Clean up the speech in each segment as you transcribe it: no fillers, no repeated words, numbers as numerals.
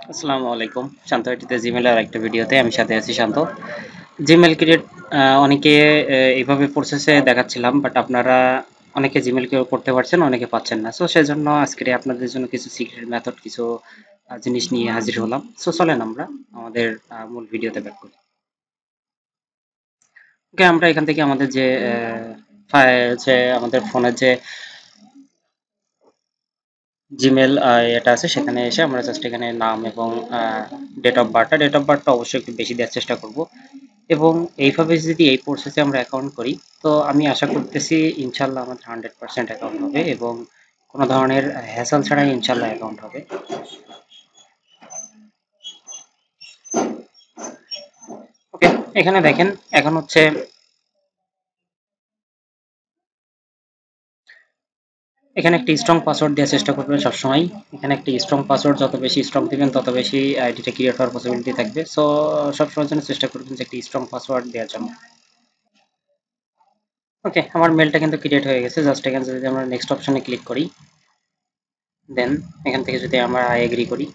আসসালামু আলাইকুম। শান্ত আইটিতে জিমেইলের আরেকটা ভিডিওতে আমি সাথে আছি শান্ত। জিমেইল ক্রিয়েট অনেকে এইভাবে প্রসেসে দেখাচ্ছিলাম, বাট আপনারা অনেকে জিমেইল করতে পারছেন, অনেকে পাচ্ছেন না। সো সেজন্য আজকে আপনাদের জন্য কিছু সিক্রেট মেথড, কিছু জিনিস নিয়ে হাজির হলাম। সো চলেন আমরা আমাদের মূল ভিডিওতে ব্যাক করি। ওকে, আমরা এখান থেকে আমাদের যে হচ্ছে আমাদের ফোনের যে জিমেল এটা আছে সেখানে এসে আমরা জাস্ট এখানে নাম এবং ডেট অফ বার্থটা অবশ্যই একটু বেশি দেওয়ার চেষ্টা করব। এবং এইভাবে যদি এই প্রসেসে আমরা অ্যাকাউন্ট করি, তো আমি আশা করতেছি ইনশাল্লাহ আমাদের 100% অ্যাকাউন্ট হবে এবং কোনো ধরনের হ্যাসেল ছাড়াই ইনশাল্লাহ অ্যাকাউন্ট হবে। ওকে, এখানে দেখেন এখন হচ্ছে এখানে একটি স্ট্রং পাসওয়ার্ড দেওয়ার চেষ্টা করবেন সবসময়। এখানে একটি স্ট্রং পাসওয়ার্ড, যত বেশি স্ট্রং দিবেন তত বেশি আইডিটা ক্রিয়েট হওয়ার পসিবিলিটি থাকবে। সো সবসময়ের জন্য চেষ্টা করবেন যে একটি স্ট্রং পাসওয়ার্ড দেওয়ার জন্য। ওকে, আমার মেলটা কিন্তু ক্রিয়েট হয়ে গেছে। জাস্ট এখানে যদি আমরা নেক্সট অপশনে ক্লিক করি, দেন এখান থেকে যদি আমরা আই এগ্রি করি,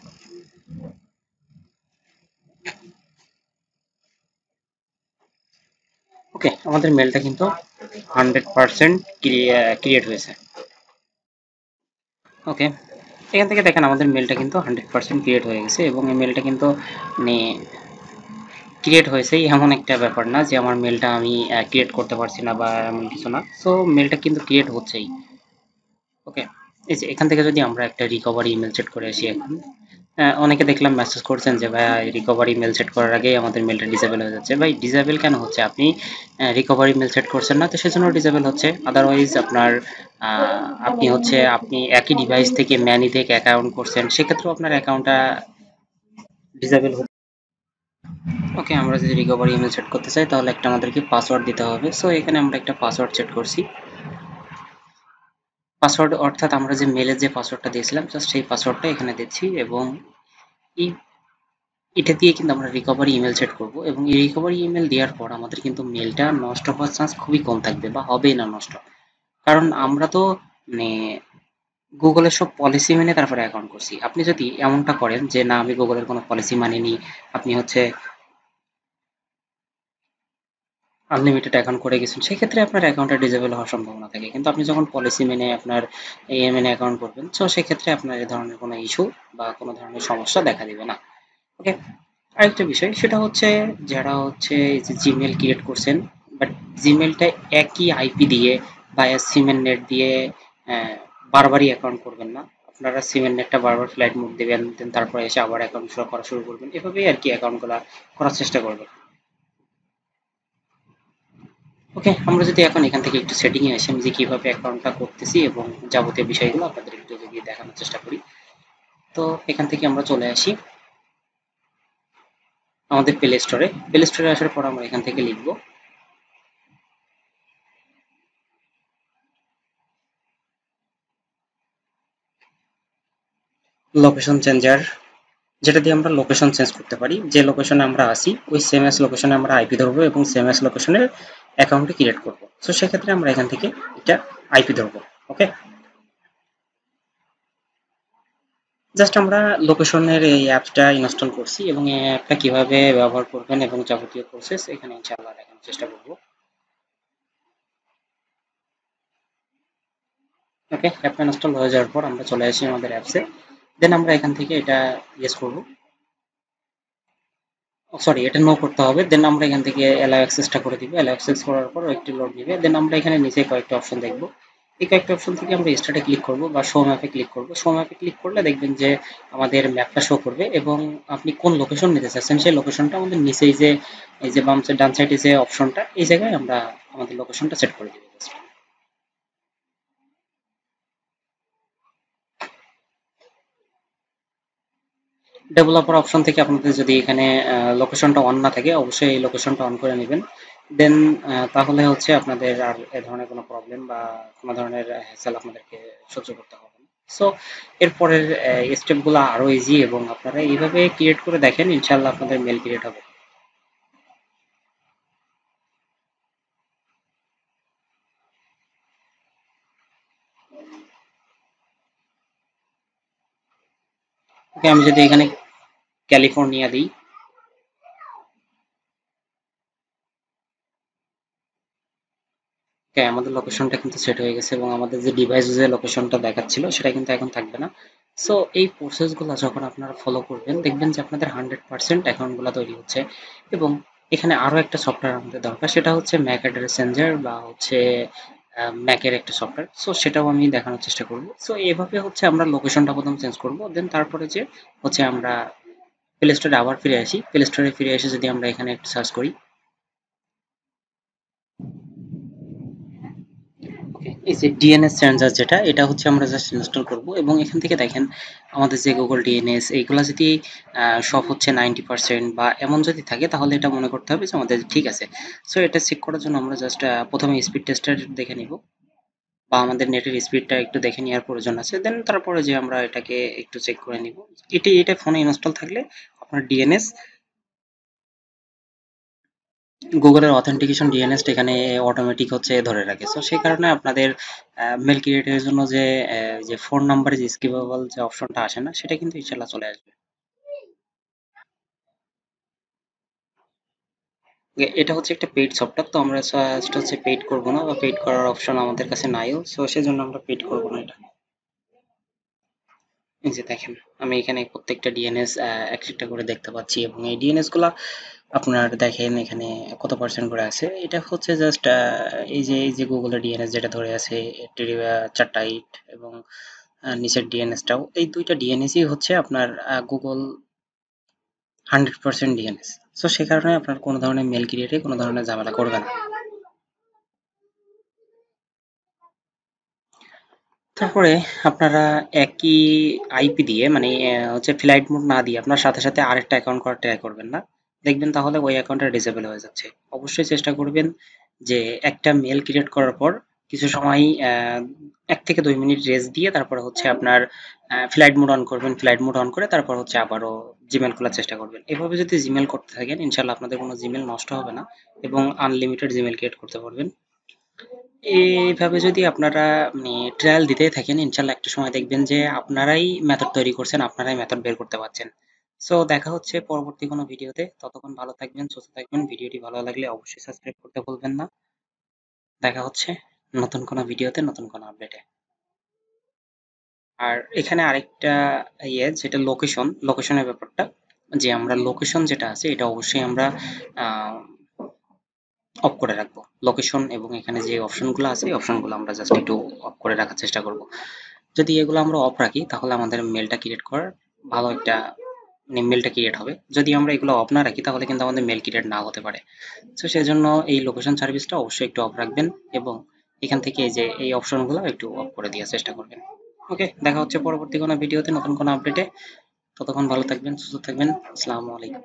ওকে আমাদের মেলটা কিন্তু 100% ক্রিয়েট হয়েছে। ওকে, এখান থেকে দেখেন আমাদের মেলটা কিন্তু 100% ক্রিয়েট হয়ে গেছে এবং এই মেলটা কিন্তু মানে ক্রিয়েট হয়েছেই, এমন একটা ব্যাপার না যে আমার মেলটা আমি ক্রিয়েট করতে পারছি না বা এমন কিছু না। সো মেলটা কিন্তু ক্রিয়েট হচ্ছেই। ওকে, এই যে এখান থেকে যদি আমরা একটা রিকভারি ইমেল সেট করে আসি এখন, অনেকে দেখলাম মেসেজ করছেন যে ভাই রিকভারি মেল সেট করার আগেই আমাদের মেলটা ডিসেবল হয়ে যাচ্ছে। ভাই ডিসেবল কেন হচ্ছে? আপনি রিকভারি মেল সেট করছেন না, তো সেজন্য ডিসেবল হচ্ছে। আদারওয়াইজ আপনার আপনি একই ডিভাইস থেকে ম্যানি থেকে অ্যাকাউন্ট করছেন, সেক্ষেত্রেও আপনার অ্যাকাউন্টটা ডিসেবল হচ্ছে। ওকে, আমরা যদি রিকভারি ইমেল সেট করতে চাই তাহলে একটা আমাদেরকে পাসওয়ার্ড দিতে হবে। সো এখানে আমরা একটা পাসওয়ার্ড সেট করছি। পাসওয়ার্ড অর্থাৎ আমরা যে মেলের যে পাসওয়ার্ডটা দিয়েছিলাম জাস্ট সেই পাসওয়ার্ডটা এখানে দিচ্ছি এবং এই এটা দিয়ে কিন্তু আমরা রিকভারি ইমেল সেট করব এবং এই রিকভারি ইমেল দেওয়ার পর আমাদের কিন্তু মেলটা নষ্ট হওয়ার চান্স খুবই কম থাকবে বা হবেই না নষ্ট। কারণ আমরা তো মানে গুগলের সব পলিসি মেনে তারপরে অ্যাকাউন্ট করছি। আপনি যদি এমনটা করেন যে না আমি গুগলের কোনো পলিসি মানিনি, আপনি হচ্ছে আনলিমিটেড অ্যাকাউন্ট করে গেছেন, সেক্ষেত্রে আপনার অ্যাকাউন্টটা ডিসেবল হওয়ার সম্ভাবনা থাকে। কিন্তু আপনি যখন পলিসি মেনে আপনার মেনে অ্যাকাউন্ট করবেন, সো সেক্ষেত্রে আপনার এ ধরনের কোনো ইস্যু বা কোনো ধরনের সমস্যা দেখা দিবে না। ওকে, আরেকটা বিষয় সেটা হচ্ছে যারা হচ্ছে এই যে জিমেল ক্রিয়েট করছেন, বাট জিমেলটা একই আইপি দিয়ে বা সিমের নেট দিয়ে আহ, বারবারই অ্যাকাউন্ট করবেন না। আপনারা সিমের নেটটা বারবার ফ্লাইট মোড দেবেন, দেন তারপরে এসে আবার অ্যাকাউন্ট করা শুরু করবেন, এভাবেই আর কি অ্যাকাউন্টগুলো করার চেষ্টা করবেন। ওকে, আমরা যদি এখন এখান থেকে একটু সেটিং এ আসি, আমি যে কিভাবে অ্যাকাউন্টটা করতেছি এবং যাবতীয় বিষয়গুলো আপনাদের একটু যদি দেখানোর চেষ্টা করি। তো এখান থেকে আমরা চলে আসি আমাদের প্লে স্টোরে আসার পর আমরা এখান থেকে লিখবো লোকেশন চেঞ্জার, যেটা দিয়ে আমরা লোকেশন চেঞ্জ করতে পারি। যে লোকেশনে আমরা আসি ওই সেম এস লোকেশনে আমরা আইপি ধরবো এবং সেম এস লোকেশনের অ্যাকাউন্টে ক্রিয়েট করবো। তো সেক্ষেত্রে আমরা এখান থেকে এটা আইপি ধরবো। ওকে, জাস্ট আমরা লোকেশনের এই অ্যাপটা ইনস্টল করছি এবং এই অ্যাপটা কিভাবে ব্যবহার করবেন এবং যাবতীয় প্রসেস এখানে ইনশাআল্লাহ দেখানোর চেষ্টা করবো। ওকে, অ্যাপটা ইনস্টল হয়ে যাওয়ার পর আমরা চলে আসি আমাদের অ্যাপসে। দেন আমরা এখান থেকে এটা ইয়েস করবো, সরি এটা নো করতে হবে। দেন আমরা এখান থেকে অ্যালাউ অ্যাক্সেসটা করে দিব। অ্যালাউ অ্যাক্সেস করার পর একটি লোড নেবে। দেন আমরা এখানে নিচে কয়েকটা অপশন দেখবো। এই কয়েকটা অপশন থেকে আমরা স্টার্টে ক্লিক করব বা শো ম্যাপে ক্লিক করব। শো ম্যাপে ক্লিক করলে দেখবেন যে আমাদের ম্যাপটা শো করবে এবং আপনি কোন লোকেশন নিতে চাচ্ছেন সেই লোকেশনটা আমাদের নিচে এই যে বাম সাইড ডান সাইডে যে অপশনটা, এই জায়গায় আমরা আমাদের লোকেশনটা সেট করে দিব। ডেভেলপার অপশন থেকে আপনাদের যদি এখানে লোকেশনটা অন না থাকে অবশ্যই এই লোকেশনটা অন করে নেবেন। দেন তাহলে হচ্ছে আপনাদের আর এ ধরনের কোনো প্রবলেম বা কোনো ধরনের হ্যাসেল আপনাদেরকে সহ্য করতে হবে না। সো এরপরের স্টেপগুলো আরো ইজি এবং আপনারা এইভাবে ক্রিয়েট করে দেখেন, ইনশাল্লাহ আপনাদের মেল ক্রিয়েট হবে। ওকে, আমি যদি এখানে ক্যালিফোর্নিয়া দিই। ওকে, আমাদের লোকেশনটা কিন্তু সেট হয়ে গেছে এবং আমাদের যে ডিভাইস যে লোকেশনটা দেখাচ্ছিল সেটা কিন্তু এখন থাকবে না। সো এই প্রসেসগুলো যখন আপনারা ফলো করবেন দেখবেন যে আপনাদের 100% অ্যাকাউন্টগুলো তৈরি হচ্ছে। এবং এখানে আরো একটা সফটওয়্যার আমাদের দরকার, সেটা হচ্ছে ম্যাক অ্যাড্রেস চেঞ্জার বা হচ্ছে ম্যাকের একটা সফটওয়্যার। সো সেটাও আমি দেখানোর চেষ্টা করব। সো এভাবে হচ্ছে আমরা লোকেশনটা প্রথম চেঞ্জ করব, দেন তারপরে যে হচ্ছে আমরা প্লে স্টোরে আবার ফিরে আসি। প্লে স্টোরে ফিরে এসে যদি আমরা এখানে একটু সার্চ করি, ওকে, এই যে ডিএনএস চেঞ্জার যেটা, এটা হচ্ছে আমরা জাস্ট ইনস্টল করব এবং এখান থেকে দেখেন আমাদের যে গুগল ডিএনএস এইগুলা যদি সব হচ্ছে 90% বা এমন যদি থাকে তাহলে এটা মনে করতে হবে যে আমাদের ঠিক আছে। সো এটা চেক করার জন্য আমরা জাস্ট প্রথমে স্পিড টেস্টার দেখে নিব বা আমাদের নেটের স্পিডটা একটু দেখে নেওয়ার প্রয়োজন আছে, দেন তারপরে যে আমরা এটাকে একটু চেক করে নিব। এটা ফোনে ইনস্টল থাকলে আপনার ডিএনএস, গুগলের অথেন্টিকেশন ডিএনএস এখানে অটোমেটিক হচ্ছে ধরে রাখে। সো সেই কারণে আপনাদের মেল ক্রিয়েটের জন্য যে ফোন নাম্বারে যে স্কিপেবল যে অপশনটা আসে না, সেটা কিন্তু ইনশাল্লাহ চলে আসবে। এটা হচ্ছে একটা পেইড সফটওয়্যার, তো আমরা জাস্ট হচ্ছে পেইড করব না বা পেইড করার অপশন আমাদের কাছে নাইও। সো সেজন্য আমরা পেইড করব না এটা। এই যে দেখেন, আমি এখানে প্রত্যেকটা ডিএনএস এক একটা করে দেখতে পাচ্ছি এবং এই ডিএনএস গুলা আপনার দেখেন এখানে কত পার্সেন্ট করে আছে। এটা হচ্ছে জাস্ট এই যে গুগলের ডিএনএস যেটা ধরে আছে, এটির 4টা ইট এবং নিচের ডিএনএসটাও, এই দুইটা ডিএনএসই হচ্ছে আপনার গুগল 100% ডিএনএস। সো সে কারণে আপনার কোনো ধরনের মেল ক্রিয়েটে কোনো ধরনের ঝামেলা করবে না। তারপরে আপনারা একই আইপি দিয়ে মানে হচ্ছে ফ্লাইট মোড না দিয়ে আপনার সাথে সাথে আরেকটা অ্যাকাউন্ট করার ট্রাই করবেন না। দেখবেন তাহলে ওই অ্যাকাউন্টটা ডিসেবল হয়ে যাচ্ছে। অবশ্যই চেষ্টা করবেন যে একটা মেল ক্রিয়েট করার পর কিছু সময় 1 থেকে 2 মিনিট রেস্ট দিয়ে তারপরে হচ্ছে আপনার ফ্লাইট মোড অন করবেন। ফ্লাইট মোড অন করে তারপর হচ্ছে আবারও জিমেল খোলার চেষ্টা করবেন। এভাবে যদি জিমেল করতে থাকেন ইনশাল্লাহ আপনাদের কোনো জিমেল নষ্ট হবে না এবং আনলিমিটেড জিমেল ক্রিয়েট করতে পারবেন। এইভাবে যদি আপনারা মানে ট্রায়াল দিতেই থাকেন ইনশাল্লাহ একটা সময় দেখবেন যে আপনারাই মেথড তৈরি করছেন, আপনারাই মেথড বের করতে পারছেন। সো দেখা হচ্ছে পরবর্তী কোনো ভিডিওতে। ততক্ষণ ভালো থাকবেন, সুস্থ থাকবেন। ভিডিওটি ভালো লাগলে অবশ্যই সাবস্ক্রাইব করতে ভুলবেন না। দেখা হচ্ছে নতুন কোনো ভিডিওতে, নতুন কোনো আপডেটে। আর এখানে আরেকটা যেটা লোকেশনের ব্যাপারটা, যে আমরা লোকেশন যেটা আছে এটা অবশ্যই আমরা আহ অফ করে রাখবো। লোকেশন এবং এখানে যে অপশনগুলো আছে এই অপশনগুলো আমরা জাস্ট একটু অফ করে রাখার চেষ্টা করব। যদি এগুলো আমরা অফ রাখি তাহলে আমাদের মেলটা ক্রিয়েট করার ভালো একটা মানে মেলটা ক্রিয়েট হবে। যদি আমরা এগুলো অফ না রাখি তাহলে কিন্তু আমাদের মেল ক্রিয়েট নাও হতে পারে। তো সেজন্য এই লোকেশন সার্ভিসটা অবশ্যই একটু অফ রাখবেন এবং এখান থেকে এই যে এই অপশনগুলো একটু অফ করে দেওয়ার চেষ্টা করবেন। ওকে, দেখা হচ্ছে পরবর্তী কোনো ভিডিওতে, নতুন কোনো আপডেটে। ততক্ষণ ভালো থাকবেন, সুস্থ থাকবেন। আসসালামু আলাইকুম।